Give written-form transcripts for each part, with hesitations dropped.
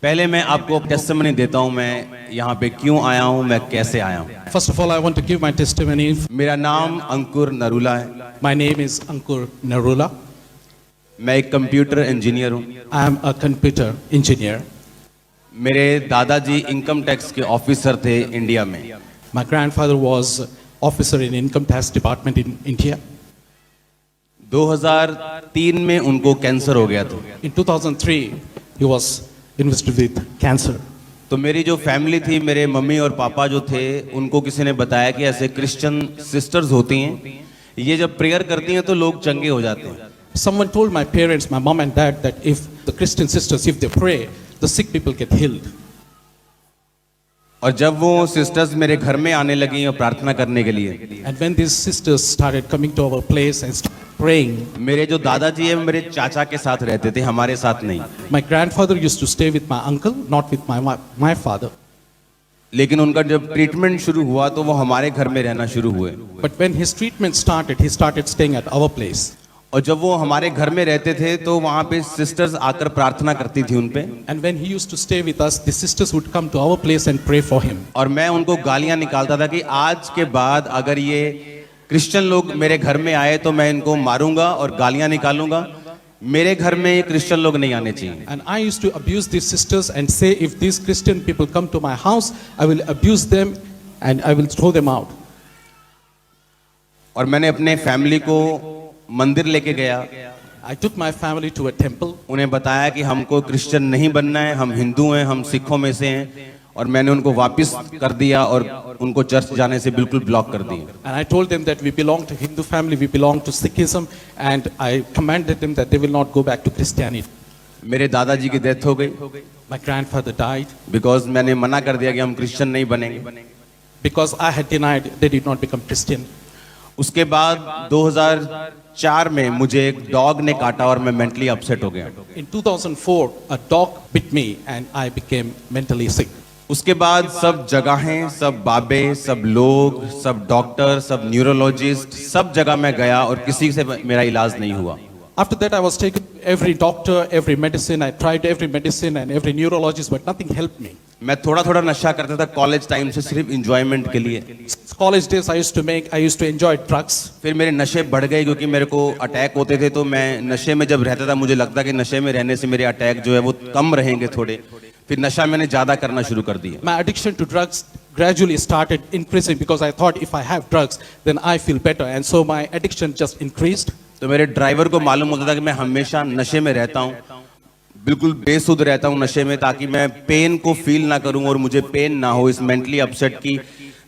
पहले मैं आपको टेस्टिमनी देता हूँ मैं यहाँ पे क्यों आया हूँ, मैं कैसे आया हूँ। First of all, I want to give my testimony. मेरा नाम अंकुर नरूला है। My name is Ankur Narula. मैं एक कंप्यूटर इंजीनियर हूँ। I am a computer engineer. मेरे दादाजी इनकम टैक्स के ऑफिसर थे इंडिया में। My grandfather was officer in income tax department in India. 2003 में उनको कैंसर हो गया था। In 2003, he was invested with cancer. तो मेरी जो फैमिली थी, मेरे मम्मी और पापा जो थे, उनको किसी ने बताया कि ऐसे क्रिश्चियन सिस्टर्स होती हैं, ये जब प्रेयर करती हैं तो लोग चंगे हो जाते हैं। Someone told my parents, my mom and dad, that if the Christian sisters, if they pray, the sick people get healed. और जब वो सिस्टर्स मेरे घर में आने लगी और प्रार्थना करने के लिए, And when these sisters started coming to our place and started praying, मेरे जो दादाजी है मेरे चाचा के साथ रहते थे, हमारे साथ नहीं। my grandfather used to stay with my uncle, not with my father. लेकिन उनका जब ट्रीटमेंट शुरू हुआ तो वो हमारे घर में रहना शुरू हुए। But when his treatment started, he started staying at our place. और जब वो हमारे घर में रहते थे तो वहाँ पे सिस्टर्स आकर प्रार्थना करती थी उन पे। And when he used to stay with us, the sisters would come to our place and pray for him. और मैं उनको गालियाँ निकालता था कि आज के बाद अगर ये क्रिश्चियन लोग मेरे घर में आए तो मैं इनको मारूंगा और गालियाँ निकालूंगा। मेरे घर में ये क्रिश्चियन लोग नहीं आने चाहिए। And I used to abuse these sisters and say, if these Christian people come to my house, I will abuse them and I will throw them out. और मैंने अपने फैमिली को मंदिर लेके गया। I took my family to a temple. उन्हें बताया कि हमको क्रिश्चियन नहीं बनना है, हम हिंदू हैं, हम सिखों में से हैं। और मैंने उनको वापस कर दिया और उनको चर्च जाने से बिल्कुल ब्लॉक कर दिया। And I told them that we belong to Hindu family, we belong to Sikhism, and I commanded them that they will not go back to Christianity. मेरे दादाजी की डेथ हो गई My grandfather died बिकॉज मैंने मना कर दिया कि हम क्रिश्चियन नहीं बनेंगे। because I had denied they did not become Christian. उसके बाद 2004 में मुझे एक डॉग ने काटा और मैं मेंटली अपसेट हो गया। In 2004, a dog bit me and I became mentally sick. उसके बाद सब जगहें, सब बाबे, सब लोग, सब डॉक्टर, सब न्यूरोलॉजिस्ट, सब जगह मैं गया और किसी से मेरा इलाज नहीं हुआ। After that, I was taken every doctor, every medicine. I tried every medicine and every neurologist, but nothing helped me. मैं थोड़ा थोड़ा नशा करता था कॉलेज टाइम से सिर्फ इंजॉयमेंट के लिए। College days, I used to enjoy drugs. फिर मेरे नशे बढ़ गए क्योंकि मेरे को अटैक होते थे, तो मैं नशे में जब रहता था मुझे लगता कि नशे में रहने से मेरे अटैक जो है वो कम रहेंगे थोड़े। फिर नशा मैंने ज्यादा करना शुरू कर दिया। My addiction to drugs gradually started increasing because I thought if I have drugs, then I feel better, and so my addiction just increased. तो मेरे ड्राइवर को मालूम होता था कि मैं हमेशा नशे में रहता हूँ, बिल्कुल बेसुध रहता हूँ नशे में, ताकि मैं पेन को फील ना करूँ और मुझे पेन ना हो। इस मेंटली अपसेट की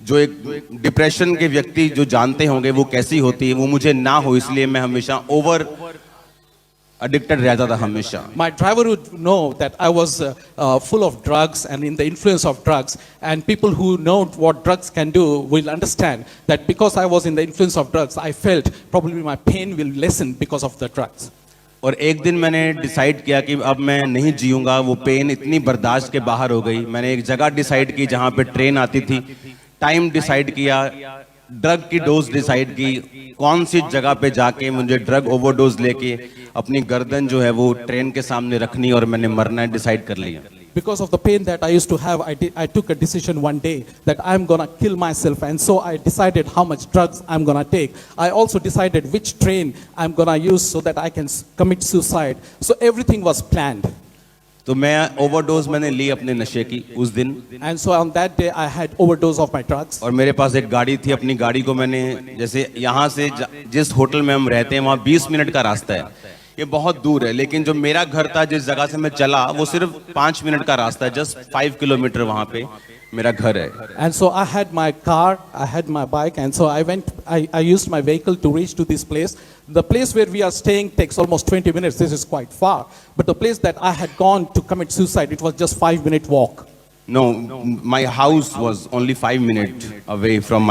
जो एक डिप्रेशन के व्यक्ति जो जानते होंगे वो कैसी होती है, वो मुझे ना हो, इसलिए मैं हमेशा ओवर addicted रहता था हमेशा। My driver would know that I was full of drugs and in the influence of drugs, and people who know what drugs can do will understand that because I was in the influence of drugs, I felt probably my pain will lessen because of the drugs. और एक दिन मैंने decide किया कि अब मैं नहीं जीऊंगा, वो पेन इतनी बर्दाश्त के बाहर हो गई। मैंने एक जगह डिसाइड की जहाँ पे ट्रेन आती थी, टाइम डिसाइड किया, ड्रग की डोज डिसाइड की, कौन सी जगह पे जाके मुझे ड्रग ओवरडोज लेके अपनी गर्दन जो है वो ट्रेन के सामने रखनी और मैंने मरना डिसाइड कर लिया। Because of the pain that I used to have, I took a decision one day that I'm gonna kill myself, and so I decided how much drugs I'm gonna take. I also decided which train I'm gonna use so that I can commit suicide. So everything was planned. तो मैं overdose मैंने ली अपने नशे की उस दिन। And so on that day I had overdose of my drugs. और मेरे पास एक गाड़ी थी, अपनी गाड़ी को मैंने, जैसे यहाँ से जिस होटल में हम रहते हैं वहाँ 20 मिनट का रास्ता है, ये बहुत दूर है, लेकिन जो मेरा घर था जिस जगह से मैं चला वो सिर्फ 5 मिनट का रास्ता है, जस्ट 5 किलोमीटर वहाँ पे मेरा घर है। And so I had my car, I had my bike, and so I used my vehicle to reach to this place. The place where we are staying takes almost 20 minutes. This is quite far. But the place that I had gone to commit suicide, it was just 5-minute walk. No, my house was only 5 minutes away from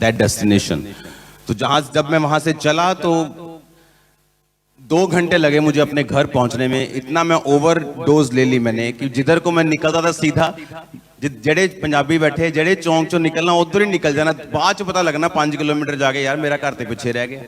that destination. तो जब मैं वहाँ से चला तो 2 घंटे लगे मुझे अपने घर पहुंचने में। इतना मैं ओवर डोज ले ली मैंने कि जिधर को मैं निकलता था सीधा जेड़े पंजाबी बैठे जेड़े चौंक चो निकलना उधर ही निकल जाना, बाद च पता लगना 5 किलोमीटर जाके यार मेरा घर ते पिछे रह गया।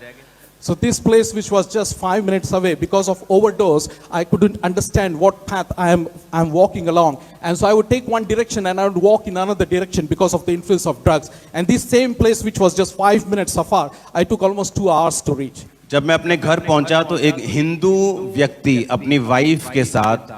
So this place, which was just 5 minutes away, because of overdose, I couldn't understand what path I'm walking along, and so I would take one direction and I would walk in another direction because of the influence of drugs. And this same place, which was just 5 minutes afar, I took almost 2 hours to reach. जब मैं अपने घर पहुंचा तो एक हिंदू व्यक्ति अपनी wife के साथ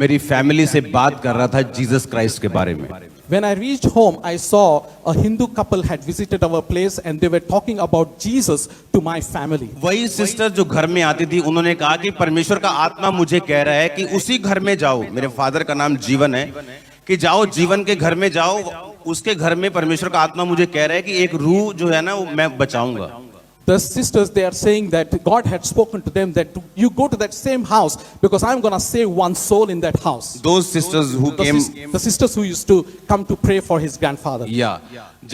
मेरी फैमिली से बात कर रहा था जीसस क्राइस्ट के बारे में। When I reached home, I saw a Hindu couple had visited our place and they were talking about Jesus to my family. वही सिस्टर जो घर में आती थी, उन्होंने कहा कि परमेश्वर का आत्मा मुझे कह रहा है कि उसी घर में जाओ, मेरे फादर का नाम जीवन है, कि जाओ जीवन के घर में जाओ, उसके घर में परमेश्वर का आत्मा मुझे कह रहा है कि एक रूह जो है ना वो मैं बचाऊंगा। The sisters, they are saying that God had spoken to them that you go to that same house because I'm going to save one soul in that house. Those sisters who came, The sisters who used to come to pray for his grandfather.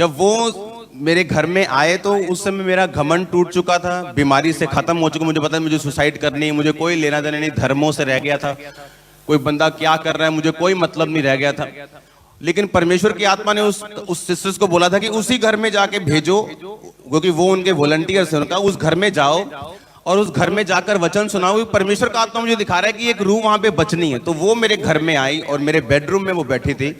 जब वो मेरे घर में आए तो उस समय मेरा घमंड टूट चुका था, बीमारी से खत्म हो चुका, मुझे पता मुझे सुसाइड करनी है, मुझे कोई लेना देना नहीं, धर्मों से रह गया था, कोई बंदा क्या कर रहा है मुझे कोई मतलब नहीं रह गया था। लेकिन परमेश्वर की आत्मा ने उस सिस्टर्स को बोला था कि उसी घर में जाके भेजो, क्योंकि वो उनके वॉलंटियर्स हैं, उनका उस घर में जाओ और उस घर में जाकर वचन सुनाओ। परमेश्वर का आत्मा मुझे दिखा रहा है कि एक रूह वहां पे बचनी है। तो वो मेरे घर में आई और मेरे बेडरूम में वो बैठी थी,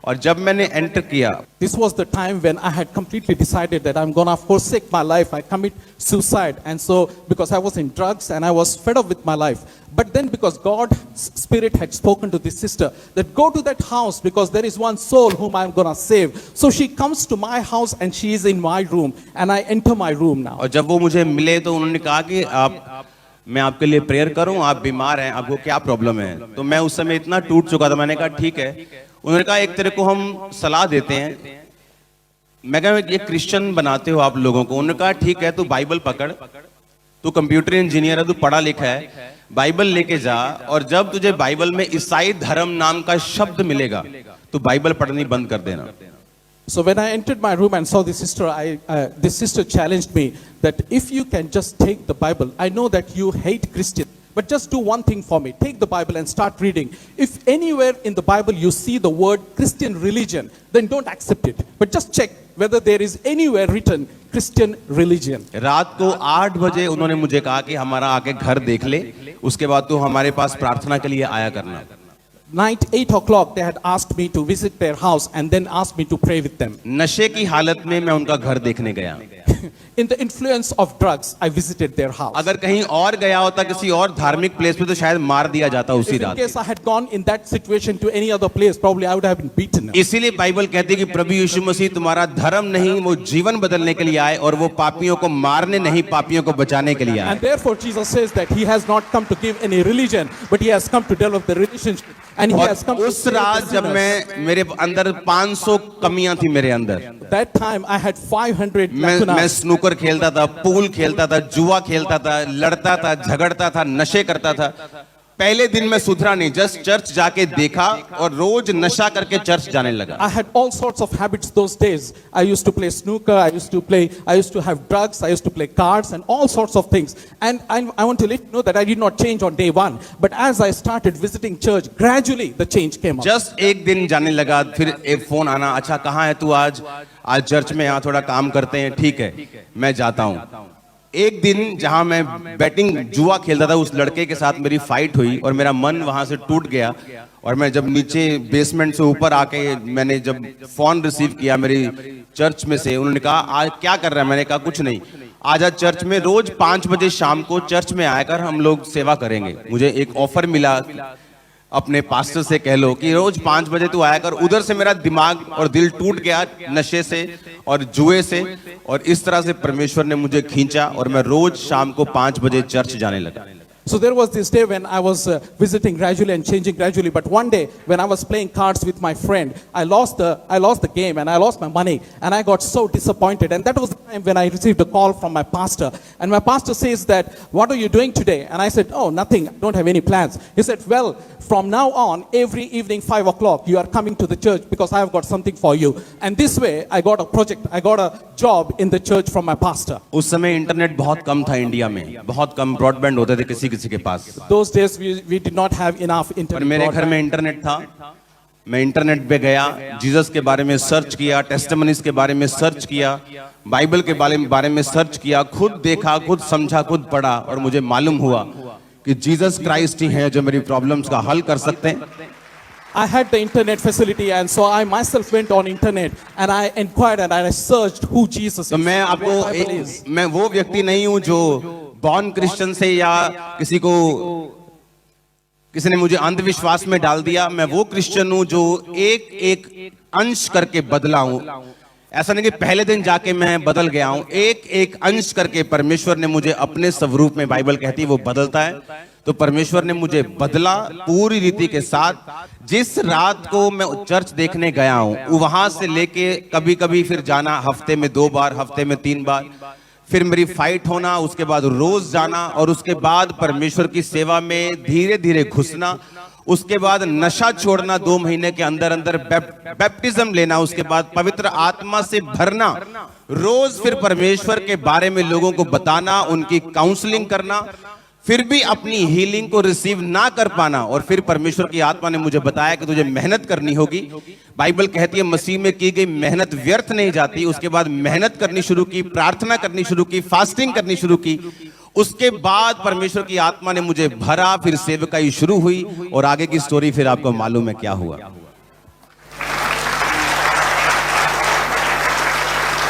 और जब मैंने एंटर किया, This was the time when I had completely decided that I'm gonna forsake my life. I commit suicide, and so because I was in drugs and I was fed up with my life. But then because God's Spirit had spoken to this sister that go to that house because there is one soul whom I'm gonna save. So she comes to my house and she is in my room, and I enter my room now. और जब वो मुझे मिले तो उन्होंने कहा कि मैं आपके लिए प्रेयर करूं, आप बीमार हैं, आपको क्या प्रॉब्लम है? तो मैं उस समय इतना टूट चुका था, मैंने कहा ठीक है। उन्होंने कहा एक तेरे को हम सलाह देते हैं। मैं कहा ये क्रिश्चियन बनाते हो आप लोगों को। उन्होंने कहा ठीक है, तू बाइबल पकड़, तू कंप्यूटर इंजीनियर है, तू पढ़ा लिखा है, बाइबल लेके जा, और जब तुझे बाइबल में ईसाई धर्म नाम का शब्द मिलेगा तो बाइबल पढ़नी बंद कर देना। So when I entered my room and saw this sister, this sister challenged me that if you can just take the Bible, I know that you hate Christians, but just do one thing for me. Take the Bible and start reading. If anywhere in the Bible you see the word Christian religion, then don't accept it. But just check whether there is anywhere written Christian religion. रात को 8 बजे उन्होंने मुझे कहा कि हमारा आके घर देख ले, उसके बाद तू हमारे पास प्रार्थना के लिए आया करना। Night 8 o'clock, they had asked me to visit their house and then asked me to pray with them. नशे की हालत में मैं उनका घर देखने गया। In the influence of drugs, I visited their house. अगर कहीं और गया होता किसी और धार्मिक प्लेस पे तो शायद मार दिया जाता उसी If in रात। case I had gone in that situation to any other place, probably I would have been beaten. इसीलिए बाइबल कहती है कि प्रभु यीशु मसीह तुम्हारा धर्म नहीं, वो जीवन बदलने के लिए आए, और वो पापियों को मारने नहीं, पापियों को बचाने के लिए आए। And therefore Jesus says that he has not come to give any religion, but he has come to develop the relationship. And he has come to उस रात जब मैं मेरे अंदर 500 कमियां थी मेरे अंदर। That time I had 500 मैं lacunas. स्नूकर खेलता था, पूल खेलता था, जुआ खेलता था, लड़ता था, झगड़ता था, नशे करता था। पहले दिन मैं सुधरा नहीं, जस्ट चर्च जाके देखा और रोज नशा करके चर्च जाने लगा। I had all sorts of habits those days. I used to play snooker, I used to have drugs, I used to play cards and all sorts of things. And I want to let you know that I did not change on day one. But as I started visiting church, gradually the change came up. Just एक दिन जाने लगा, फिर एक phone आना, अच्छा कहाँ है तू आज चर्च में, यहाँ थोड़ा काम करते हैं, ठीक है मैं जाता हूँ। एक दिन जहां मैं बैटिंग जुआ खेलता था, उस लड़के के साथ मेरी फाइट हुई और मेरा मन वहां से टूट गया, और मैं जब नीचे बेसमेंट से ऊपर आके मैंने जब फोन रिसीव किया मेरी चर्च में से, उन्होंने कहा आज क्या कर रहा है? मैंने कहा कुछ नहीं, आजा चर्च में रोज 5 बजे शाम को चर्च में आकर हम लोग सेवा करेंगे। मुझे एक ऑफर मिला, अपने पास्टर से कह लो कि रोज 5 बजे तू आया कर। उधर से मेरा दिमाग और दिल टूट गया नशे से और जुए से, और इस तरह से परमेश्वर ने मुझे खींचा और मैं रोज शाम को 5 बजे चर्च जाने लगा। So there was this day when I was visiting gradually and changing gradually. But one day when I was playing cards with my friend, I lost the game and I lost my money, and I got so disappointed. And that was the time when I received a call from my pastor. And my pastor says that, what are you doing today? And I said, oh, nothing. I don't have any plans. He said, well, from now on, every evening 5 o'clock, you are coming to the church because I have got something for you. And this way, I got a project. I got a job in the church from my pastor. उस समय internet बहुत कम था India में, बहुत कम broadband होते थे किसी के पास। Those days we did not have enough पर internet. मेरे घर broadband. में इंटरनेट था। मैं इंटरनेट पे गया, जीसस के बारे में सर्च किया, टेस्टिमनीज के बारे में सर्च किया, बाइबल के बारे में सर्च किया, खुद देखा, खुद समझा, खुद पढ़ा, और मुझे मालूम हुआ कि जीसस क्राइस्ट ही हैं जो मेरी प्रॉब्लम्स का हल कर सकते हैं। I had the internet facility, and so I myself went on internet and I inquired and I searched who Jesus is. तो मैं what आपको Bible is. मैं वो व्यक्ति नहीं हूं जो बॉर्न क्रिश्चियन से या किसी ने मुझे अंधविश्वास में डाल दिया। मैं वो क्रिश्चियन हूं जो एक एक अंश करके बदला हूं। ऐसा नहीं कि पहले दिन जाके मैं बदल गया हूं, एक एक अंश करके परमेश्वर ने मुझे अपने स्वरूप में, बाइबल कहती है वो बदलता है, तो परमेश्वर ने मुझे बदला पूरी रीति के साथ। जिस रात को मैं चर्च देखने गया हूं, वहां से लेके कभी कभी फिर जाना, हफ्ते में 2 बार, हफ्ते में 3 बार, फिर मेरी फाइट होना, उसके बाद रोज जाना, और उसके बाद परमेश्वर की सेवा में धीरे धीरे घुसना, उसके बाद नशा छोड़ना 2 महीने के अंदर अंदर, बैप्टिज्म लेना, उसके बाद पवित्र आत्मा से भरना, रोज फिर परमेश्वर के बारे में लोगों को बताना, उनकी काउंसलिंग करना, फिर भी अपनी हीलिंग को रिसीव ना कर पाना, और फिर परमेश्वर की आत्मा ने मुझे बताया कि तुझे मेहनत करनी होगी। बाइबल कहती है मसीह में की गई मेहनत व्यर्थ नहीं जाती। उसके बाद मेहनत करनी शुरू की, प्रार्थना करनी शुरू की, फास्टिंग करनी शुरू की, उसके बाद परमेश्वर की आत्मा ने मुझे भरा, फिर सेवकाई शुरू हुई, और आगे की स्टोरी फिर आपको मालूम है क्या हुआ।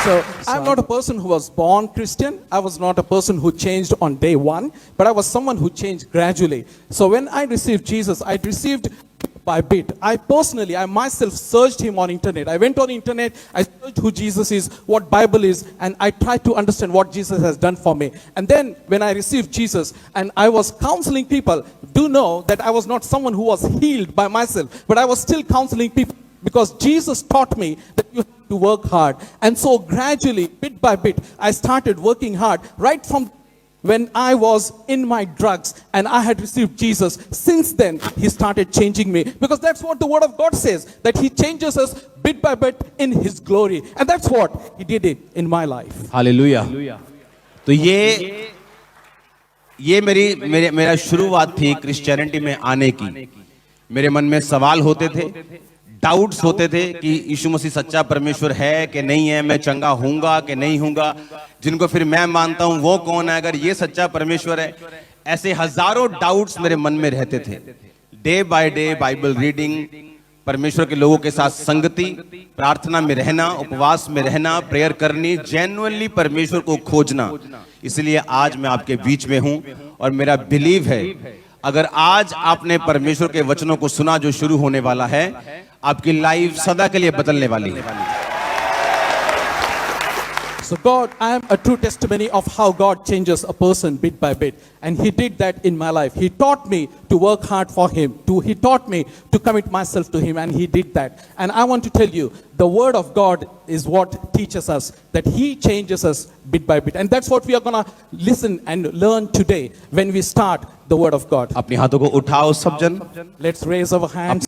So I'm not a person who was born Christian. I was not a person who changed on day one, but I was someone who changed gradually. So when I received Jesus, I received by bit. I myself searched him on internet. I went on internet, I searched who Jesus is, what Bible is, and I tried to understand what Jesus has done for me. And then when I received Jesus and I was counseling people, do know that I was not someone who was healed by myself, but I was still counseling people because Jesus taught me that you have to work hard. And so gradually, bit by bit, I started working hard right from when I was in my drugs and I had received Jesus. Since then, he started changing me, because that's what the word of God says, that he changes us bit by bit in his glory. And that's what he did it in my life. Hallelujah. तो ये मेरा शुरुआत थी Christianity में आने की। मेरे मन में सवाल होते थे, डाउट्स होते थे कि यीशु मसीह सच्चा परमेश्वर है कि नहीं है, मैं चंगा हूंगा कि नहीं हूंगा, जिनको फिर मैं मानता हूं वो कौन है अगर ये सच्चा परमेश्वर है। ऐसे हजारों डाउट्स मेरे मन में रहते थे। Day by day Bible reading, परमेश्वर के लोगों के साथ संगति, प्रार्थना में रहना, उपवास में रहना, प्रेयर करनी, जेन्युइनली परमेश्वर को खोजना। इसलिए आज मैं आपके बीच में हूं, और मेरा बिलीव है अगर आज आपने परमेश्वर के वचनों को सुना जो शुरू होने वाला है, आपकी लाइफ सदा के लिए बदलने वाली है। So God, I am a true testimony of how God changes a person bit by bit. And he did that in my life. He taught me to work hard for him. He taught me to commit myself to him, and he did that. And I want to tell you, the word of God is what teaches us, that he changes us bit by bit. And that's what we are going to listen and learn today when we start the word of God. अपने हाथों को उठाओ सब जन, Let's raise our hands.